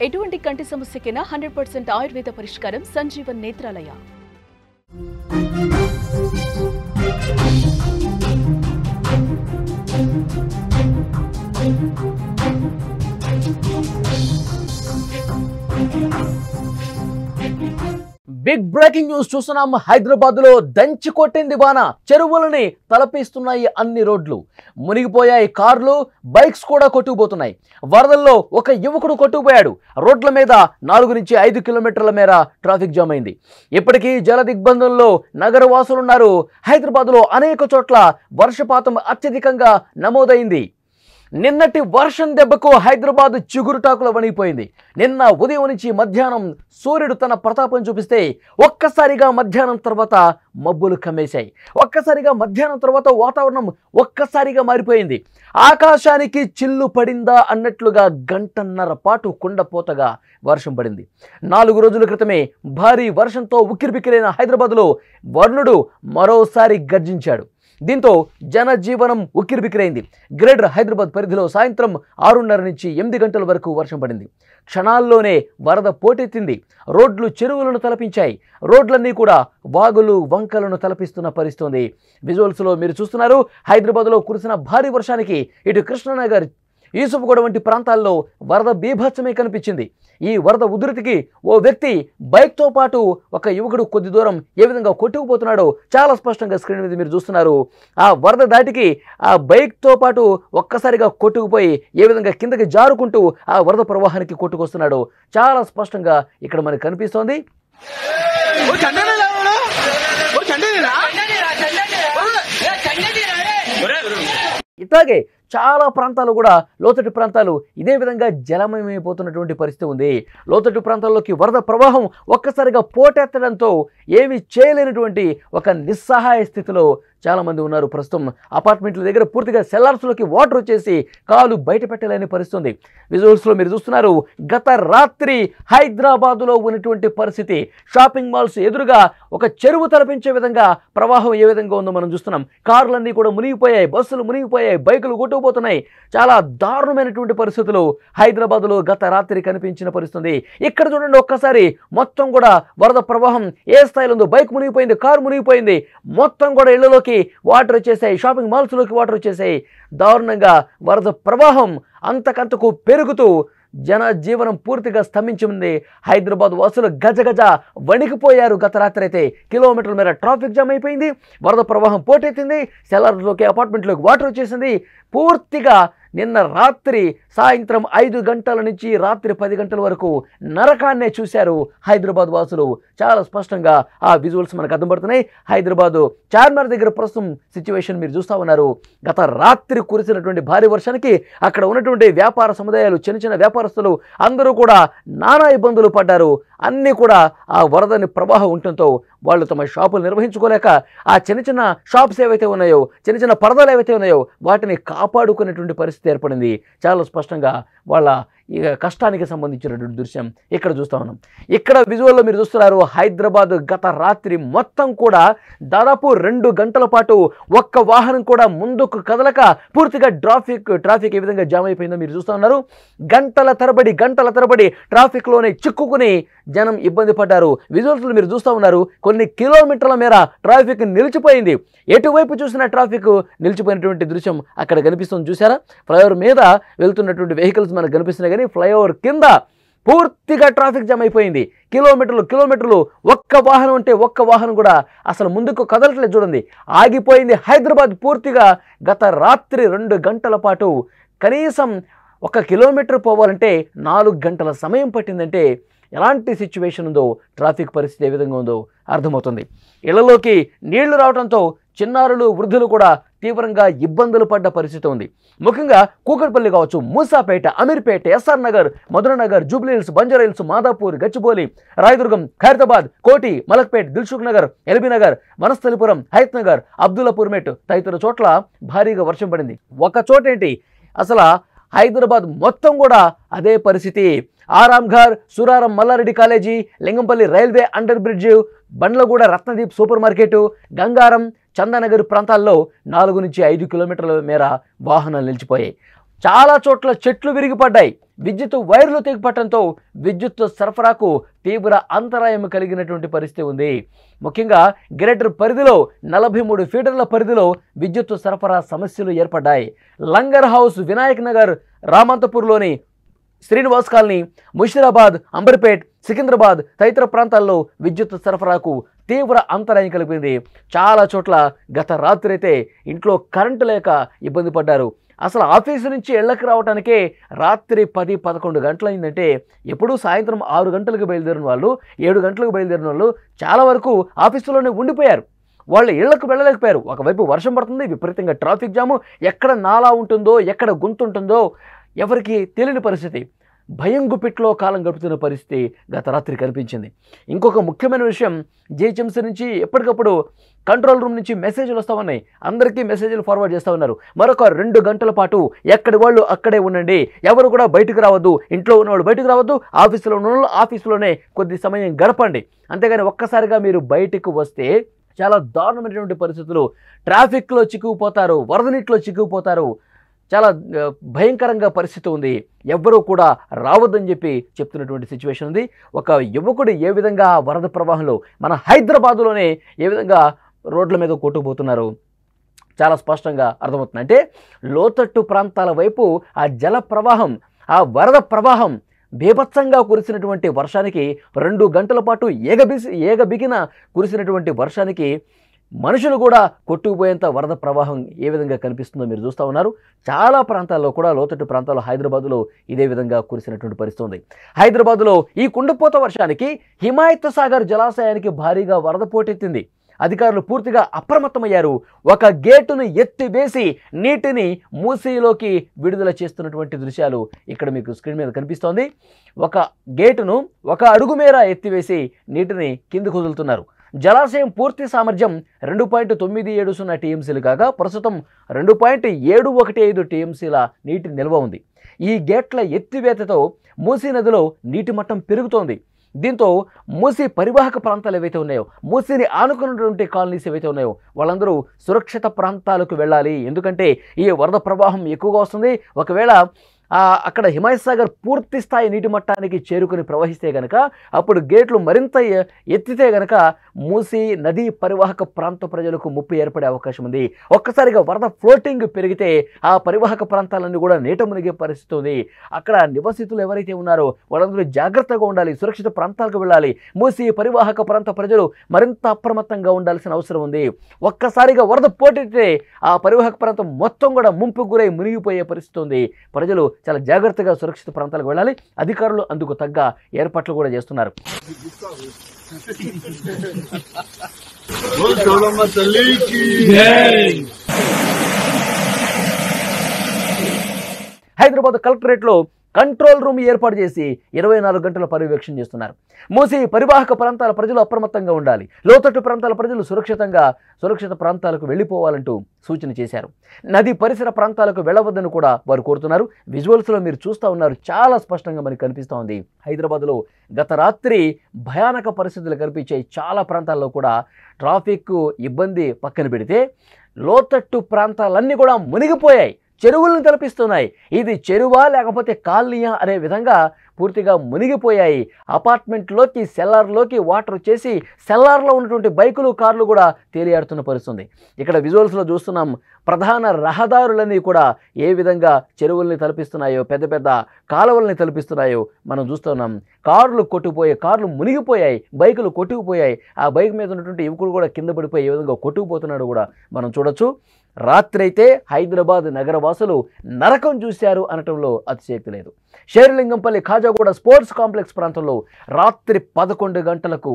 ఎటువంటి కంటి సమస్యకైనా 100% ఆయుర్వేద పరిష్కారం Sanjeevan Netralaya. Big breaking news చూస్తున్నాం. హైదరాబాద్ లో దంచి కొట్టింది వాన. చెరువులని తలపిస్తున్నాయి అన్ని రోడ్లు. మునిగిపోయాయి కార్లు, బైక్స్ కూడా కొట్టుకుపోతున్నాయి. వరదల్లో ఒక యువకుడు కొట్టుకుపోయాడు. రోడ్ల మీద 4 నుంచి 5 కిలోమీటర్ల మేర ట్రాఫిక్ జామ్ అయింది. ఇప్పటికీ జల దిగ్బంధంలో నగరవాసులున్నారు. హైదరాబాద్ లో అనేక చోట్ల వర్షపాతం అత్యధికంగా నమోదైంది. నిన్నటి వర్షం దెబ్బకు హైదరాబాద్ చిగురుటాకుల వణిగిపోయింది. నిన్న ఉదయం నుంచి మధ్యాహ్నం సూర్యుడు తన ప్రతాపం చూపిస్తే ఒక్కసారిగా మధ్యాహ్నం తర్వాత మబ్బులు కమ్మేశాయి. ఒక్కసారిగా మధ్యాహ్నం తర్వాత వాతావరణం ఒక్కసారిగా మారిపోయింది. ఆకాశానికి చిల్లు పడిందా అన్నట్లుగా గంటన్నర పాటు కుండపోతగా వర్షం పడింది. 4 రోజుల క్రితమే భారీ వర్షంతో ఉక్కిరిబిక్కిరైన హైదరాబాద్లో వరుణుడు మరోసారి గర్జించాడు. దీంతో జనజీవనం ఉక్కిరిబిక్కిరైంది. గ్రేటర్ హైదరాబాద్ పరిధిలో సాయంత్రం 6:30 నుంచి 8 గంటల వరకు వర్షం పడింది. క్షణాల్లోనే వరద పోటెత్తింది. రోడ్లు చెరువులను తలపించాయి. రోడ్లన్నీ కూడా వాగులు వంకలను తలపిస్తున్న పరిస్థితి. విజువల్స్లో మీరు చూస్తున్నారు. హైదరాబాద్లో కురిసిన భారీ వర్షానికి ఇటు కృష్ణానగర్, యూసుఫ్గూడ వంటి ప్రాంతాల్లో వరద బీభత్సమే కనిపించింది. ఈ వరద ఉధృతికి ఓ వ్యక్తి బైక్తో పాటు ఒక యువకుడు కొద్ది దూరం ఏ విధంగా కొట్టుకుపోతున్నాడో చాలా స్పష్టంగా స్క్రీన్ మీద మీరు చూస్తున్నారు. ఆ వరద దాటికి ఆ బైక్తో పాటు ఒక్కసారిగా కొట్టుకుపోయి ఏ విధంగా కిందకి జారుకుంటూ ఆ వరద ప్రవాహానికి కొట్టుకొస్తున్నాడో చాలా స్పష్టంగా ఇక్కడ మనకు కనిపిస్తోంది. ఇట్లాగే చాలా ప్రాంతాలు కూడా లోతట్టు ప్రాంతాలు ఇదే విధంగా జలమయమైపోతున్నటువంటి పరిస్థితి ఉంది. లోతట్టు ప్రాంతాల్లోకి వరద ప్రవాహం ఒక్కసారిగా పోటెత్తడంతో ఏమీ చేయలేనటువంటి ఒక నిస్సహాయ స్థితిలో చాలామంది ఉన్నారు. ప్రస్తుతం అపార్ట్మెంట్ల దగ్గర పూర్తిగా సెల్లార్స్లోకి వాటర్ వచ్చేసి కాలు బయట పెట్టలేని పరిస్థితి ఉంది. విజువల్స్లో మీరు చూస్తున్నారు. గత రాత్రి హైదరాబాదులో ఉన్నటువంటి పరిస్థితి. షాపింగ్ మాల్స్ ఎదురుగా ఒక చెరువు తలపించే విధంగా ప్రవాహం ఏ విధంగా ఉందో మనం చూస్తున్నాం. కార్లన్నీ కూడా మునిగిపోయాయి, బస్సులు మునిగిపోయాయి, బైకులు కొట్టుకుపోతున్నాయి. చాలా దారుణమైనటువంటి పరిస్థితులు హైదరాబాద్లో గత రాత్రి కనిపించిన పరిస్థితి. ఇక్కడ చూడండి, ఒక్కసారి మొత్తం కూడా వరద ప్రవాహం ఏ స్థాయిలో ఉందో. బైక్ మునిగిపోయింది, కారు మునిగిపోయింది, మొత్తం కూడా ఇళ్లలోకి వాటర్ వచ్చేసాయి, షాపింగ్ మాల్స్లోకి వాటర్ వచ్చేసాయి. దారుణంగా వరద ప్రవాహం అంతకంతకు పెరుగుతూ జనజీవనం పూర్తిగా స్తంభించింది. హైదరాబాద్ వాసులు గజగజ వణికిపోయారు. గత రాత్రి అయితే కిలోమీటర్ల మేర ట్రాఫిక్ జామ్ అయిపోయింది. వరద ప్రవాహం పోటెత్తింది. సెల్లార్లోకి, అపార్ట్మెంట్లోకి వాటర్ వచ్చేసింది. పూర్తిగా నిన్న రాత్రి సాయంత్రం 5 గంటల నుంచి రాత్రి 10 గంటల వరకు నరకాన్నే చూశారు హైదరాబాద్ వాసులు. చాలా స్పష్టంగా ఆ విజువల్స్ మనకు అర్థం పడుతున్నాయి. హైదరాబాదు చార్మినార్ దగ్గర ప్రస్తుతం సిచ్యువేషన్ మీరు చూస్తూ ఉన్నారు. గత రాత్రి కురిసినటువంటి భారీ వర్షానికి అక్కడ ఉన్నటువంటి వ్యాపార సముదాయాలు, చిన్న చిన్న వ్యాపారస్తులు అందరూ కూడా నానా ఇబ్బందులు పడ్డారు. అన్నీ కూడా ఆ వరదని ప్రవాహం ఉండటంతో వాళ్ళు తమ షాపులు నిర్వహించుకోలేక ఆ చిన్న చిన్న షాప్స్ ఏవైతే ఉన్నాయో, చిన్న చిన్న పరదాలు ఏవైతే ఉన్నాయో వాటిని కాపాడుకునేటువంటి పరిస్థితి ఏర్పడింది. చాలా స్పష్టంగా వాళ్ళ కష్టానికి సంబంధించినటువంటి దృశ్యం ఇక్కడ చూస్తూ ఉన్నాం. ఇక్కడ విజువల్లో మీరు చూస్తున్నారు. హైదరాబాద్ గత రాత్రి మొత్తం కూడా దాదాపు 2 గంటల పాటు ఒక్క వాహనం కూడా ముందుకు కదలక పూర్తిగా ట్రాఫిక్ ఏ విధంగా జామ్ అయిపోయిందో మీరు చూస్తూ ఉన్నారు. గంటల తరబడి ట్రాఫిక్లోనే చిక్కుకుని జనం ఇబ్బంది పడ్డారు. విజువల్స్లో మీరు చూస్తూ ఉన్నారు. కొన్ని కిలోమీటర్ల మేర ట్రాఫిక్ నిలిచిపోయింది. ఎటువైపు చూసినా ట్రాఫిక్ నిలిచిపోయినటువంటి దృశ్యం అక్కడ కనిపిస్తుంది. చూసారా, ఫ్లైఓవర్ మీద వెళ్తున్నటువంటి వెహికల్స్ మనకు కనిపిస్తున్నాయి, కానీ ఫ్లైఓవర్ కింద పూర్తిగా ట్రాఫిక్ జామ్ అయిపోయింది. కిలోమీటర్లు ఒక్క వాహనం అంటే ఒక్క వాహనం కూడా అసలు ముందుకు కదలట్లేదు. చూడండి, ఆగిపోయింది హైదరాబాద్ పూర్తిగా. గత రాత్రి 2 గంటల పాటు కనీసం 1 కిలోమీటర్ పోవాలంటే 4 గంటల సమయం పట్టిందంటే ఎలాంటి సిచ్యువేషన్ ఉందో, ట్రాఫిక్ పరిస్థితి ఏ విధంగా ఉందో అర్థమవుతుంది. ఇళ్లలోకి నీళ్లు రావడంతో చిన్నారులు, వృద్ధులు కూడా తీవ్రంగా ఇబ్బందులు పడ్డ పరిస్థితి ఉంది. ముఖ్యంగా కూకట్పల్లి కావచ్చు, మూసాపేట, అమీర్పేట, ఎస్ఆర్ నగర్, మధురనగర్, జూబ్లీహిల్స్, బంజారాహిల్స్, మాదాపూర్, గచ్చిబౌలి, రాయదుర్గం, ఖైరతాబాద్, కోటి, మలక్పేట్, దిల్సుఖ్ నగర్, ఎల్బీ నగర్, వనస్థలిపురం, హయత్ నగర్, అబ్దుల్లాపూర్ మెట్ తదితర చోట్ల భారీగా వర్షం పడింది. ఒక చోటేంటి, అసలు హైదరాబాద్ మొత్తం కూడా అదే పరిస్థితి. Aramghar, Suraram Mallareddy college, Lingampally railway under bridge, Bandlaguda Ratnadeep super market, Gangaram, Chandanagar ప్రాంతాల్లో 4 నుంచి 5 కిలోమీటర్ల మేర వాహనాలు నిలిచిపోయాయి. చాలా చోట్ల చెట్లు విరిగిపడ్డాయి. విద్యుత్ వైర్లు తెగిపడటంతో విద్యుత్ సరఫరాకు తీవ్ర అంతరాయం కలిగినటువంటి పరిస్థితి ఉంది. ముఖ్యంగా గ్రేటర్ పరిధిలో 43 ఫీడర్ల పరిధిలో విద్యుత్ సరఫరా సమస్యలు ఏర్పడ్డాయి. లంగర్ హౌస్, వినాయక్ నగర్, రామంతపూర్లోని శ్రీనివాస్ కాలనీ, ముషిరాబాద్, అంబర్పేట్, సికింద్రాబాద్ తదితర ప్రాంతాల్లో విద్యుత్ సరఫరాకు తీవ్ర అంతరాయం కలిపింది. చాలా చోట్ల గత రాత్రి అయితే ఇంట్లో కరెంటు లేక ఇబ్బంది పడ్డారు. అసలు ఆఫీసు నుంచి ఇళ్లకు రావడానికే రాత్రి 10-11 గంటలైందంటే ఎప్పుడూ సాయంత్రం 6 గంటలకు బయలుదేరిన వాళ్ళు, 7 గంటలకు బయలుదేరిన వాళ్ళు చాలా వరకు ఆఫీసులోనే ఉండిపోయారు. వాళ్ళు ఇళ్లకు వెళ్ళలేకపోయారు. ఒకవైపు వర్షం పడుతుంది, విపరీతంగా ట్రాఫిక్ జాము, ఎక్కడ నాలా ఉంటుందో, ఎక్కడ గుంత ఉంటుందో ఎవరికి తెలియని పరిస్థితి. భయం గుప్పిట్లో కాలం గడుపుతున్న పరిస్థితి గత రాత్రి కనిపించింది. ఇంకొక ముఖ్యమైన విషయం, జిహెచ్ఎంసీ నుంచి ఎప్పటికప్పుడు కంట్రోల్ రూమ్ నుంచి మెసేజ్లు వస్తూ ఉన్నాయి. అందరికీ మెసేజ్లు ఫార్వర్డ్ చేస్తూ ఉన్నారు. మరొక 2 గంటల పాటు ఎక్కడి వాళ్ళు అక్కడే ఉండండి, ఎవరు కూడా బయటకు రావద్దు, ఇంట్లో ఉన్నవాళ్ళు బయటకు రావద్దు, ఆఫీసులో ఉన్న వాళ్ళు ఆఫీసులోనే కొద్ది సమయం గడపండి. అంతేగాని ఒక్కసారిగా మీరు బయటకు వస్తే చాలా దారుణమైనటువంటి పరిస్థితులు, ట్రాఫిక్లో చిక్కుకుపోతారు, వరద నీటిలో చిక్కుకుపోతారు. చాలా భయంకరంగా పరిస్థితి ఉంది. ఎవ్వరూ కూడా రావద్దని చెప్పి చెప్తున్నటువంటి సిచ్యువేషన్ ఉంది. ఒక యువకుడు ఏ విధంగా వరద ప్రవాహంలో మన హైదరాబాదులోనే ఏ విధంగా రోడ్ల మీద కొట్టుకుపోతున్నారు చాలా స్పష్టంగా అర్థమవుతుంది. అంటే లోతట్టు ప్రాంతాల వైపు ఆ జల ప్రవాహం, ఆ వరద ప్రవాహం బీభత్సంగా కురిసినటువంటి వర్షానికి 2 గంటల పాటు ఏగబిగిన కురిసినటువంటి వర్షానికి మనుషులు కూడా కొట్టుకుపోయేంత వరద ప్రవాహం ఏ విధంగా కనిపిస్తుందో మీరు చూస్తూ ఉన్నారు. చాలా ప్రాంతాల్లో కూడా లోతట్టు ప్రాంతాల్లో హైదరాబాదులో ఇదే విధంగా కురిసినటువంటి పరిస్థితి ఉంది. హైదరాబాదులో ఈ కుండపోత వర్షానికి హిమాయత్ సాగర్ జలాశయానికి భారీగా వరద పోటెత్తింది. అధికారులు పూర్తిగా అప్రమత్తమయ్యారు. ఒక గేటును ఎత్తివేసి నీటిని మూసీలోకి విడుదల చేస్తున్నటువంటి దృశ్యాలు ఇక్కడ మీకు స్క్రీన్ మీద కనిపిస్తోంది. ఒక గేటును 1 అడుగు మేర ఎత్తివేసి నీటిని కిందకు వదులుతున్నారు. జలాశయం పూర్తి సామర్థ్యం 2.970 టీఎంసీలు కాగా ప్రస్తుతం 2.715 టీఎంసీల నీటి నిల్వ ఉంది. ఈ గేట్ల ఎత్తివేతతో మూసీ నదిలో నీటి మట్టం పెరుగుతోంది. దీంతో మూసీ పరివాహక ప్రాంతాలు ఏవైతే ఉన్నాయో, మూసీని ఆనుకున్నటువంటి కాలనీస్ ఏవైతే ఉన్నాయో వాళ్ళందరూ సురక్షిత ప్రాంతాలకు వెళ్ళాలి. ఎందుకంటే ఈ వరద ప్రవాహం ఎక్కువగా వస్తుంది. ఒకవేళ అక్కడ హిమాయత్ సాగర్ పూర్తి స్థాయి నీటి మట్టానికి చేరుకుని ప్రవహిస్తే గనక అప్పుడు గేట్లు మరింత ఎత్తితే గనక మూసీ నదీ పరివాహక ప్రాంత ప్రజలకు ముప్పు ఏర్పడే అవకాశం ఉంది. ఒక్కసారిగా వరద ఫ్లోటింగ్ పెరిగితే ఆ పరివాహక ప్రాంతాలన్నీ కూడా నీట మునిగే పరిస్థితి ఉంది. అక్కడ నివాసితులు ఎవరైతే ఉన్నారో వాళ్ళందరూ జాగ్రత్తగా ఉండాలి, సురక్షిత ప్రాంతాలకు వెళ్ళాలి. మూసీ పరివాహక ప్రాంత ప్రజలు మరింత అప్రమత్తంగా ఉండాల్సిన అవసరం ఉంది. ఒక్కసారిగా వరద పోటెత్తితే ఆ పరివాహక ప్రాంతం మొత్తం కూడా ముంపుకు గురై మునిగిపోయే పరిస్థితి ఉంది. ప్రజలు చాలా జాగ్రత్తగా సురక్షిత ప్రాంతాలకు వెళ్ళాలి. అధికారులు అందుకు తగ్గ ఏర్పాట్లు కూడా చేస్తున్నారు. హైదరాబాద్ కలెక్టరేట్లో కంట్రోల్ రూమ్ ఏర్పాటు చేసి 24 గంటల పర్యవేక్షణ చేస్తున్నారు. మూసీ పరివాహక ప్రాంతాల ప్రజలు అప్రమత్తంగా ఉండాలి. లోతట్టు ప్రాంతాల ప్రజలు సురక్షిత ప్రాంతాలకు వెళ్ళిపోవాలంటూ సూచన చేశారు. నది పరిసర ప్రాంతాలకు వెళ్ళవద్దని కూడా వారు కోరుతున్నారు. విజువల్స్లో మీరు చూస్తూ ఉన్నారు, చాలా స్పష్టంగా మనకు కనిపిస్తూ ఉంది. హైదరాబాద్లో గత రాత్రి భయానక పరిస్థితులు కనిపించాయి. చాలా ప్రాంతాల్లో కూడా ట్రాఫిక్ ఇబ్బంది పక్కన పెడితే లోతట్టు ప్రాంతాలన్నీ కూడా మునిగిపోయాయి, చెరువులను తలపిస్తున్నాయి. ఇది చెరువా లేకపోతే కాలనీయా అనే విధంగా పూర్తిగా మునిగిపోయాయి. అపార్ట్మెంట్లోకి, సెల్లార్లోకి వాటర్ వచ్చేసి సెల్లార్లో ఉన్నటువంటి బైకులు, కార్లు కూడా తేలియాడుతున్న పరిస్థితుంది. ఇక్కడ విజువల్స్లో చూస్తున్నాం, ప్రధాన రహదారులన్నీ కూడా ఏ విధంగా చెరువుల్ని తలపిస్తున్నాయో, పెద్ద పెద్ద కాలువల్ని తలపిస్తున్నాయో మనం చూస్తున్నాం. కార్లు మునిగిపోయాయి, బైకులు కొట్టుకుపోయాయి. ఆ బైక్ మీద ఉన్నటువంటి యువకుడు కూడా కింద పడిపోయి ఏ విధంగా కొట్టుకుపోతున్నాడు కూడా మనం చూడొచ్చు. రాత్రి అయితే హైదరాబాద్ నగరవాసులు నరకం చూశారు అనటంలో అతిశయోక్తి లేదు. షేర్లింగంపల్లి ఖాజాగూడ స్పోర్ట్స్ కాంప్లెక్స్ ప్రాంతంలో రాత్రి 11 గంటలకు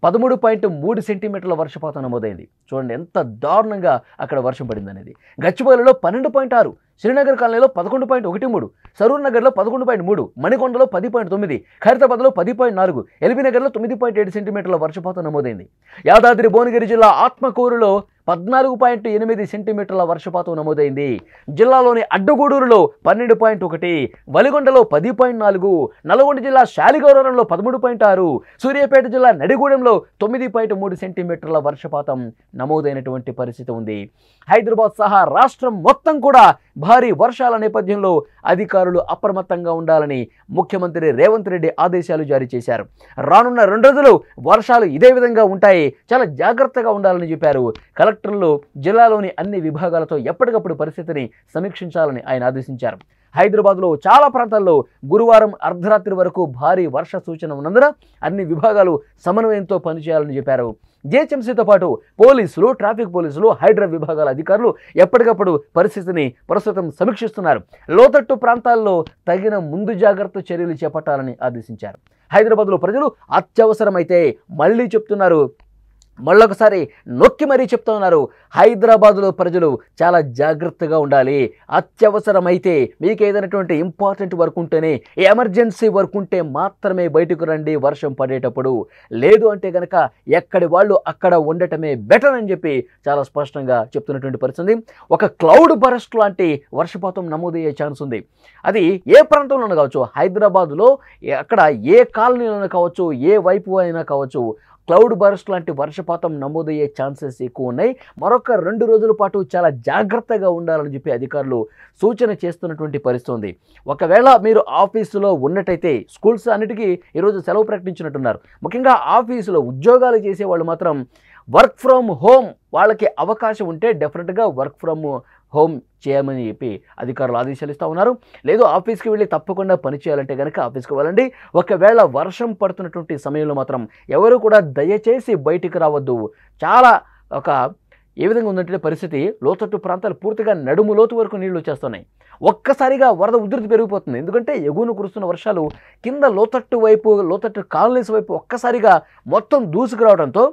13.3 సెంటీమీటర్ల వర్షపాతం నమోదైంది. చూడండి ఎంత దారుణంగా అక్కడ వర్షం పడింది అనేది. గచ్చిబౌలిలో 12.6, శ్రీనగర్ కాలనీలో 11.13, సరూర్ నగర్లో 11.3, మణికొండలో 10.9, ఖైరతాబాద్లో 10.4, ఎల్బీ నగర్లో 9.7 సెంటీమీటర్ల వర్షపాతం నమోదైంది. యాదాద్రి భువనగిరి జిల్లా ఆత్మకూరులో 14.8 సెంటీమీటర్ల వర్షపాతం నమోదైంది. జిల్లాలోని అడ్డగూడూరులో 12.1, వలిగొండలో 10.4, నల్గొండ జిల్లా శాలిగౌరవరంలో 13.6, సూర్యాపేట జిల్లా నడిగూడెంలో 9.3 సెంటీమీటర్ల వర్షపాతం నమోదైనటువంటి పరిస్థితి ఉంది. హైదరాబాద్ సహా రాష్ట్రం మొత్తం కూడా భారీ వర్షాల నేపథ్యంలో అధికారులు అప్రమత్తంగా ఉండాలని ముఖ్యమంత్రి రేవంత్ రెడ్డి ఆదేశాలు జారీ చేశారు. రానున్న 2 రోజులు వర్షాలు ఇదే విధంగా ఉంటాయి, చాలా జాగ్రత్తగా ఉండాలని చెప్పారు. కలెక్టర్లు జిల్లాలోని అన్ని విభాగాలతో ఎప్పటికప్పుడు పరిస్థితిని సమీక్షించాలని ఆయన ఆదేశించారు. హైదరాబాద్లో చాలా ప్రాంతాల్లో గురువారం అర్ధరాత్రి వరకు భారీ వర్ష సూచన ఉన్నందున అన్ని విభాగాలు సమన్వయంతో పనిచేయాలని చెప్పారు. జీహెచ్ఎంసీతో పాటు పోలీసులు, ట్రాఫిక్ పోలీసులు, హైడ్రా విభాగాల అధికారులు ఎప్పటికప్పుడు పరిస్థితిని ప్రస్తుతం సమీక్షిస్తున్నారు. లోతట్టు ప్రాంతాల్లో తగిన ముందు జాగ్రత్త చర్యలు చేపట్టాలని ఆదేశించారు. హైదరాబాద్లో ప్రజలు అత్యవసరమైతే, మళ్ళీ చెప్తున్నారు, మళ్ళొకసారి నొక్కి మరీ చెప్తా ఉన్నారు, హైదరాబాదులో ప్రజలు చాలా జాగ్రత్తగా ఉండాలి. అత్యవసరమైతే, మీకు ఏదైనటువంటి ఇంపార్టెంట్ వర్క్ ఉంటేనే, ఎమర్జెన్సీ వర్క్ ఉంటే మాత్రమే బయటకు రండి వర్షం పడేటప్పుడు. లేదు అంటే కనుక ఎక్కడి వాళ్ళు అక్కడ ఉండటమే బెటర్ అని చెప్పి చాలా స్పష్టంగా చెప్తున్నటువంటి పరిస్థితి. ఒక క్లౌడ్ బరస్ట్ లాంటి వర్షపాతం నమోదయ్యే ఛాన్స్ ఉంది. అది ఏ ప్రాంతంలోనూ కావచ్చు, హైదరాబాదులో అక్కడ ఏ కాలనీలోనూ కావచ్చు, ఏ వైపు అయినా కావచ్చు, క్లౌడ్ బరస్ట్ లాంటి వర్షపాతం నమోదయ్యే ఛాన్సెస్ ఎక్కువ ఉన్నాయి. మరొక 2 రోజుల పాటు చాలా జాగ్రత్తగా ఉండాలని చెప్పి అధికారులు సూచన చేస్తున్నటువంటి పరిస్థితి ఉంది. ఒకవేళ మీరు ఆఫీసులో ఉన్నట్టయితే, స్కూల్స్ అన్నిటికీ ఈరోజు సెలవు ప్రకటించినట్టున్నారు. ముఖ్యంగా ఆఫీసులో ఉద్యోగాలు చేసే వాళ్ళు మాత్రం వర్క్ ఫ్రమ్ హోమ్ వాళ్ళకి అవకాశం ఉంటే డెఫినెట్గా వర్క్ ఫ్రమ్ హోమ్ చేయమని చెప్పి అధికారులు ఆదేశాలు ఇస్తూ ఉన్నారు. లేదు ఆఫీస్కి వెళ్ళి తప్పకుండా పని చేయాలంటే కనుక ఆఫీస్కి వెళ్ళండి. ఒకవేళ వర్షం పడుతున్నటువంటి సమయంలో మాత్రం ఎవరు కూడా దయచేసి బయటికి రావద్దు. చాలా ఏ విధంగా ఉందంటే పరిస్థితి, లోతట్టు ప్రాంతాలు పూర్తిగా నడుము లోతు వరకు నీళ్లు వచ్చేస్తున్నాయి. ఒక్కసారిగా వరద ఉధృతి పెరిగిపోతుంది. ఎందుకంటే ఎగువన కురుస్తున్న వర్షాలు కింద లోతట్టు వైపు, లోతట్టు కాలనీస్ వైపు ఒక్కసారిగా మొత్తం దూసుకురావడంతో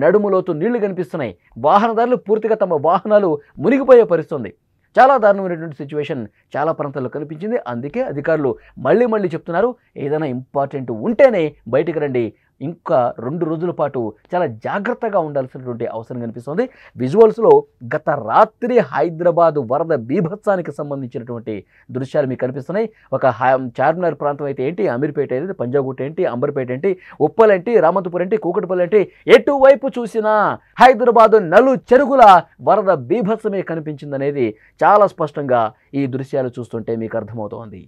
నడుము లోతు నీళ్లు కనిపిస్తున్నాయి. వాహనదారులు పూర్తిగా తమ వాహనాలు మునిగిపోయే పరిస్థితి ఉంది. చాలా దారుణమైనటువంటి సిచ్యువేషన్ చాలా ప్రాంతాల్లో కనిపించింది. అందుకే అధికారులు మళ్ళీ చెప్తున్నారు, ఏదైనా ఇంపార్టెంట్ ఉంటేనే బయటికి రండి. ఇంకా 2 రోజుల పాటు చాలా జాగ్రత్తగా ఉండాల్సినటువంటి అవసరం కనిపిస్తుంది. విజువల్స్లో గత రాత్రి హైదరాబాద్ వరద బీభత్సానికి సంబంధించినటువంటి దృశ్యాలు మీకు కనిపిస్తున్నాయి. ఒక చార్మినార్ ప్రాంతం అయితే ఏంటి, అమీర్పేట ఏంటి, పంజాగుట్ట ఏంటి, అంబర్పేట ఏంటి, ఉప్పల్ ఏంటి, రామతుపూర్ ఏంటి, కూకట్పల్లి ఏంటి, ఎటువైపు చూసినా హైదరాబాద్ నలు చెరుగుల వరద బీభత్సమే కనిపించిందనేది చాలా స్పష్టంగా ఈ దృశ్యాలు చూస్తుంటే మీకు అర్థమవుతోంది.